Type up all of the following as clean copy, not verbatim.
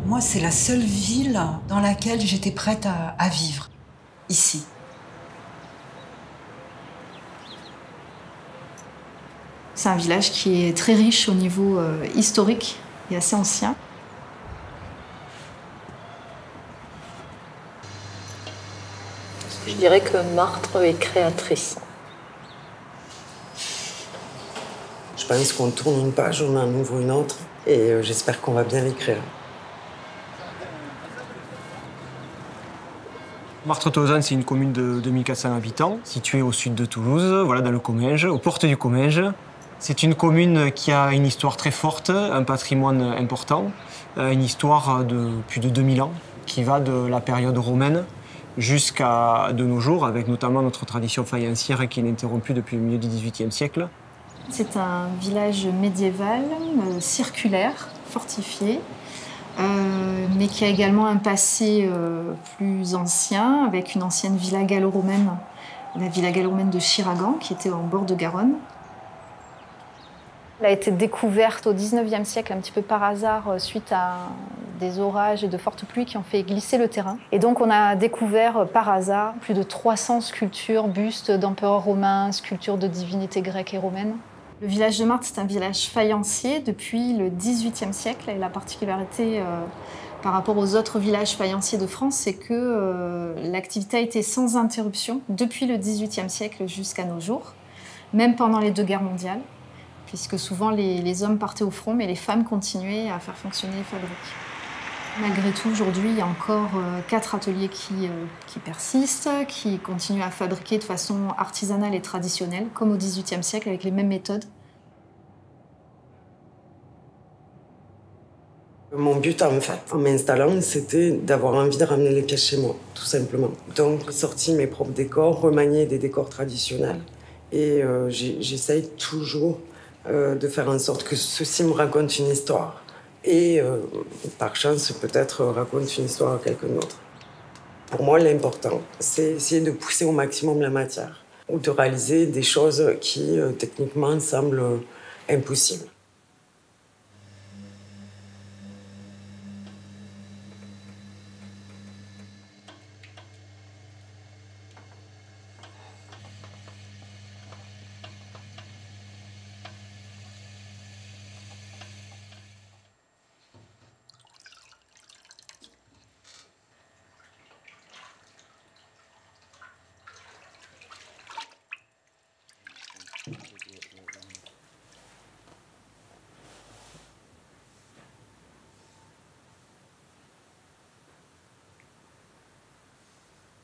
Moi, c'est la seule ville dans laquelle j'étais prête à vivre, ici. C'est un village qui est très riche au niveau historique et assez ancien. Je dirais que Martre est créatrice. Je pense qu'on tourne une page, on en ouvre une autre, et j'espère qu'on va bien l'écrire. Martre-Tolosane, c'est une commune de 2400 habitants, située au sud de Toulouse, voilà, dans le Comminges, aux portes du Comminges. C'est une commune qui a une histoire très forte, un patrimoine important, une histoire de plus de 2000 ans, qui va de la période romaine jusqu'à de nos jours, avec notamment notre tradition faïencière qui est ininterrompue depuis le milieu du XVIIIe siècle. C'est un village médiéval, circulaire, fortifié, mais qui a également un passé plus ancien, avec une ancienne villa gallo-romaine, la villa gallo-romaine de Chiragan, qui était en bord de Garonne. Elle a été découverte au XIXe siècle, un petit peu par hasard, suite à des orages et de fortes pluies qui ont fait glisser le terrain. Et donc on a découvert par hasard plus de 300 sculptures, bustes d'empereurs romains, sculptures de divinités grecques et romaines. Le village de Martre, c'est un village faïencier depuis le XVIIIe siècle. Et la particularité par rapport aux autres villages faïenciers de France, c'est que l'activité a été sans interruption depuis le XVIIIe siècle jusqu'à nos jours, même pendant les 2 guerres mondiales, puisque souvent les hommes partaient au front, mais les femmes continuaient à faire fonctionner les fabriques. Malgré tout, aujourd'hui, il y a encore 4 ateliers qui persistent, qui continuent à fabriquer de façon artisanale et traditionnelle, comme au XVIIIe siècle, avec les mêmes méthodes. Mon but, en fait, en m'installant, c'était d'avoir envie de ramener les pièces chez moi, tout simplement. Donc, sortir mes propres décors, remanier des décors traditionnels. Et j'essaye toujours de faire en sorte que ceci me raconte une histoire. Et par chance, peut-être raconte une histoire à quelqu'un d'autre. Pour moi, l'important, c'est essayer de pousser au maximum la matière ou de réaliser des choses qui, techniquement, semblent impossibles.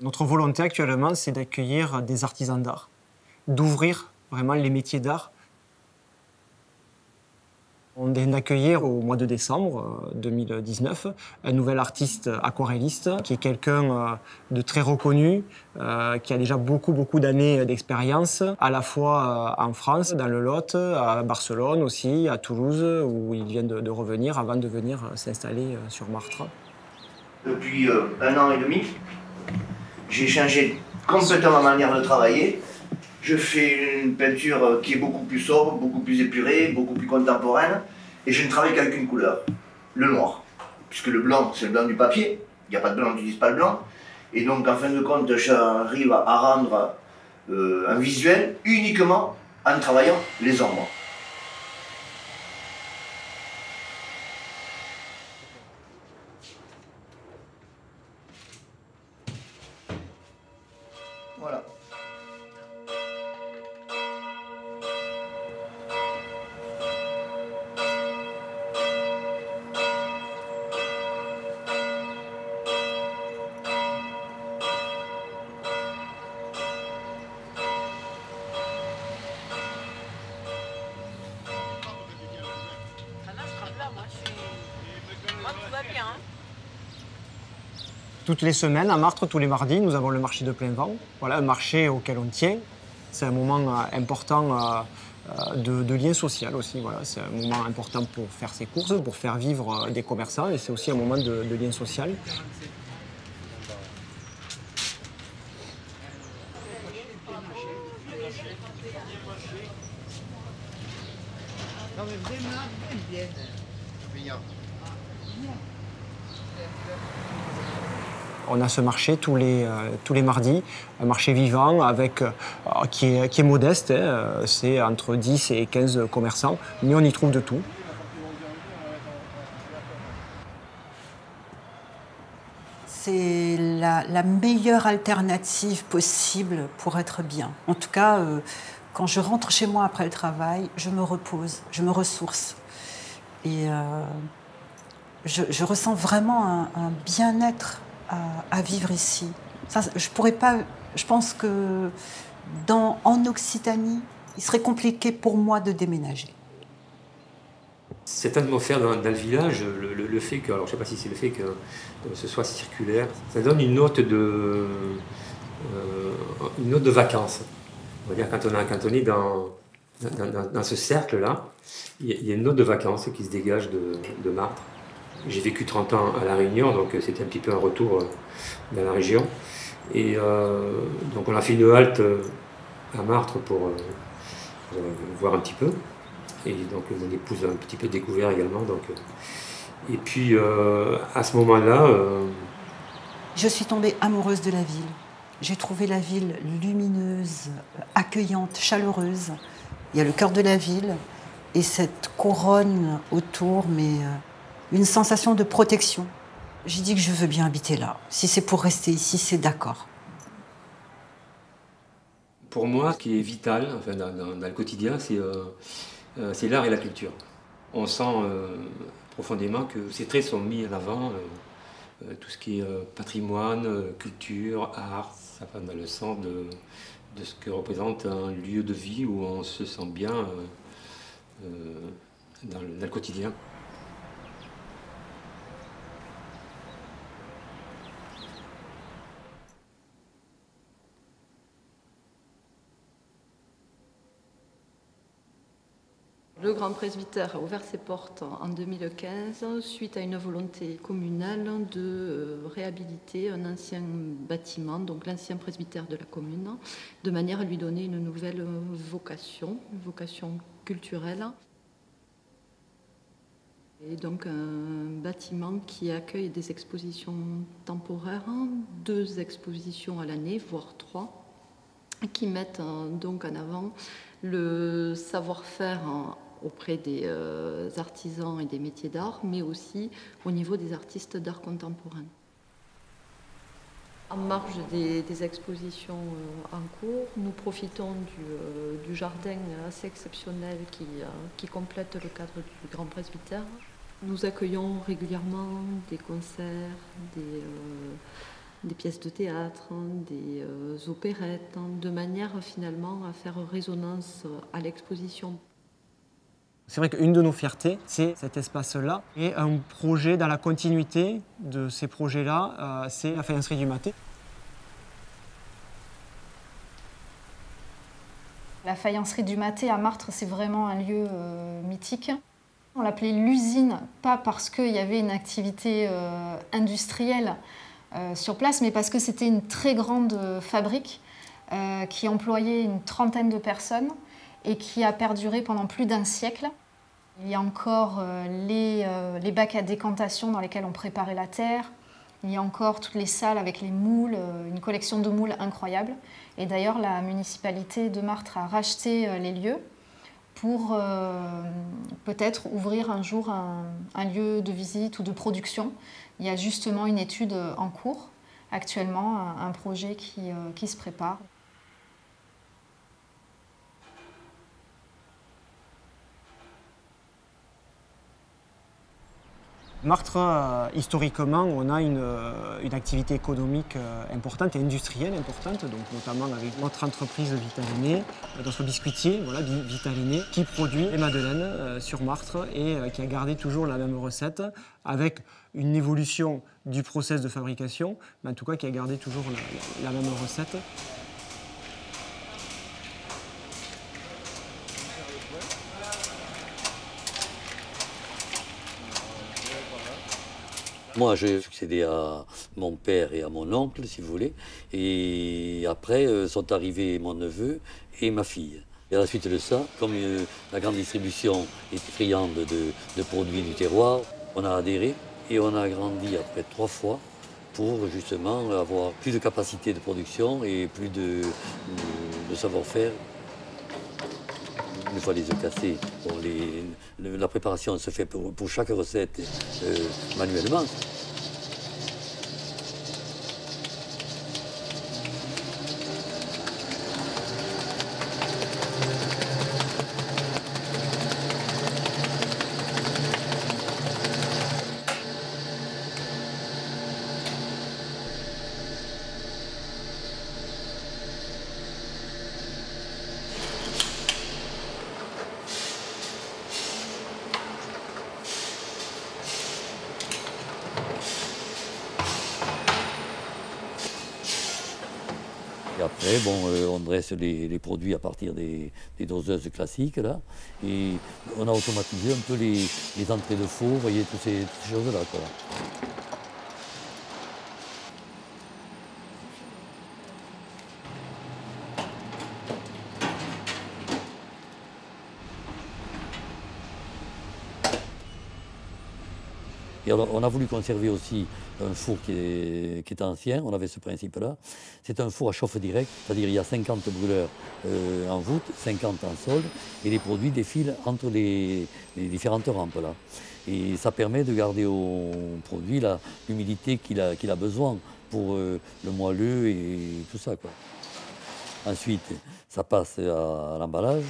Notre volonté actuellement, c'est d'accueillir des artisans d'art, d'ouvrir vraiment les métiers d'art. On vient d'accueillir au mois de décembre 2019 un nouvel artiste aquarelliste qui est quelqu'un de très reconnu, qui a déjà beaucoup d'années d'expérience, à la fois en France, dans le Lot, à Barcelone aussi, à Toulouse, où il vient de revenir avant de venir s'installer sur Martre. Depuis 1 an et demi, j'ai changé complètement ma manière de travailler. Je fais une peinture qui est beaucoup plus sobre, beaucoup plus épurée, beaucoup plus contemporaine. Et je ne travaille qu'avec une couleur, le noir. Puisque le blanc, c'est le blanc du papier. Il n'y a pas de blanc, on n'utilise pas le blanc. Et donc, en fin de compte, j'arrive à rendre un visuel uniquement en travaillant les ombres. Voilà. Toutes les semaines, à Martre, tous les mardis, nous avons le marché de plein vent. Voilà, un marché auquel on tient. C'est un moment important de lien social aussi. Voilà. C'est un moment important pour faire ses courses, pour faire vivre des commerçants. Et c'est aussi un moment de lien social. Non mais vraiment, bien. On a ce marché tous les mardis, un marché vivant avec, qui est modeste, hein, c'est entre 10 et 15 commerçants, mais on y trouve de tout. C'est la meilleure alternative possible pour être bien. En tout cas, quand je rentre chez moi après le travail, je me repose, je me ressource. Et je ressens vraiment un bien-être à vivre ici. Ça, je pourrais pas. Je pense que en Occitanie, il serait compliqué pour moi de déménager. Cette atmosphère dans le village, le fait que, alors je ne sais pas si c'est le fait que ce soit circulaire, ça donne une note de vacances. On va dire quand on est dans ce cercle-là, il y a une note de vacances qui se dégage de Martres. J'ai vécu 30 ans à La Réunion, donc c'était un petit peu un retour dans la région. Et donc on a fait une halte à Martres pour voir un petit peu. Et donc mon épouse a un petit peu découvert également. Donc, et puis à ce moment-là... Je suis tombée amoureuse de la ville. J'ai trouvé la ville lumineuse, accueillante, chaleureuse. Il y a le cœur de la ville et cette couronne autour, mais une sensation de protection. J'ai dit que je veux bien habiter là. Si c'est pour rester ici, c'est d'accord. Pour moi, ce qui est vital enfin, dans le quotidien, c'est l'art et la culture. On sent profondément que ces traits sont mis en avant, tout ce qui est patrimoine, culture, art, ça va dans le sens de ce que représente un lieu de vie où on se sent bien dans le quotidien. Le Grand Presbytère a ouvert ses portes en 2015 suite à une volonté communale de réhabiliter un ancien bâtiment, donc l'ancien presbytère de la commune, de manière à lui donner une nouvelle vocation, une vocation culturelle. Et donc un bâtiment qui accueille des expositions temporaires, 2 expositions à l'année, voire 3, qui mettent donc en avant le savoir-faire auprès des artisans et des métiers d'art, mais aussi au niveau des artistes d'art contemporain. En marge des expositions en cours, nous profitons du jardin assez exceptionnel qui complète le cadre du Grand Presbytère. Nous accueillons régulièrement des concerts, des pièces de théâtre, des opérettes, de manière finalement à faire résonance à l'exposition. C'est vrai qu'une de nos fiertés, c'est cet espace-là. Et un projet dans la continuité de ces projets-là, c'est la faïencerie du Maté. La faïencerie du Maté à Martres, c'est vraiment un lieu mythique. On l'appelait l'usine, pas parce qu'il y avait une activité industrielle sur place, mais parce que c'était une très grande fabrique qui employait une trentaine de personnes et qui a perduré pendant plus d'1 siècle. Il y a encore les bacs à décantation dans lesquels on préparait la terre. Il y a encore toutes les salles avec les moules, une collection de moules incroyable. Et d'ailleurs, la municipalité de Martres a racheté les lieux pour peut-être ouvrir un jour un lieu de visite ou de production. Il y a justement une étude en cours actuellement, un projet qui se prépare. Martres, historiquement, on a une activité économique importante et industrielle importante, donc notamment avec notre entreprise Vitaliné, notre biscuitier, voilà, Vitaliné, qui produit les madeleines sur Martres et qui a gardé toujours la même recette, avec une évolution du process de fabrication, mais en tout cas qui a gardé toujours la même recette. Moi, j'ai succédé à mon père et à mon oncle, si vous voulez. Et après sont arrivés mon neveu et ma fille. Et à la suite de ça, comme la grande distribution était friande de produits du terroir, on a adhéré Et on a agrandi après 3 fois pour justement avoir plus de capacité de production et plus de savoir-faire. Une fois les œufs cassés, bon, la préparation se fait pour chaque recette manuellement. Et après, bon, on dresse les produits à partir des doseuses classiques, là. Et on a automatisé un peu les entrées de four, vous voyez, toutes ces choses-là, quoi. Et alors, on a voulu conserver aussi un four qui est ancien, on avait ce principe-là. C'est un four à chauffe direct, c'est-à-dire il y a 50 brûleurs en voûte, 50 en sol, et les produits défilent entre les différentes rampes là. Et ça permet de garder au produit l'humidité qu'il a besoin pour le moelleux et tout ça, quoi. Ensuite, ça passe à l'emballage,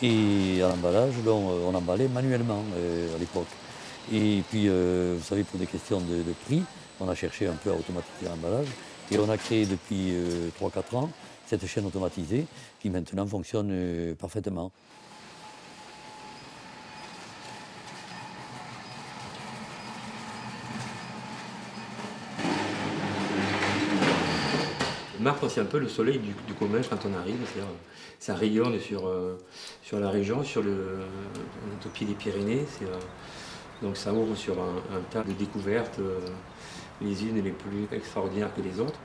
et à l'emballage, on emballait manuellement à l'époque. Et puis, vous savez, pour des questions de prix, on a cherché un peu à automatiser l'emballage. Et on a créé depuis 3-4 ans cette chaîne automatisée qui maintenant fonctionne parfaitement. Martre, c'est un peu le soleil du Comminges quand on arrive. Ça rayonne sur la région, on est au pied des Pyrénées. Donc ça ouvre sur un tas de découvertes, les unes les plus extraordinaires que les autres.